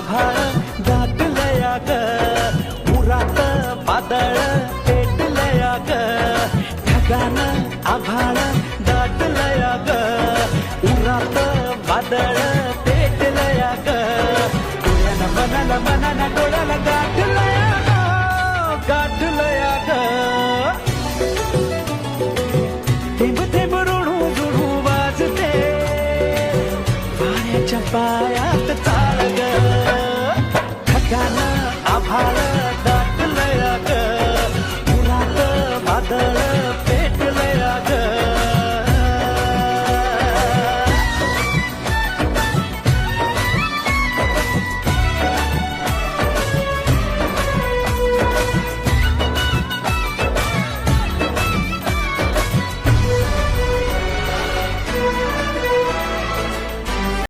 आभाळ दाटलया ग पुरात वादळ पेटलया ग ढगान आभाळ दाटलया ग उरात वादळ पेटलया ग डोळ्याला मनाला डोळ्याला गाठलया ग थेंब थेंब ऋणू जुळू वाजते वाऱ्याच्या पायात चाळ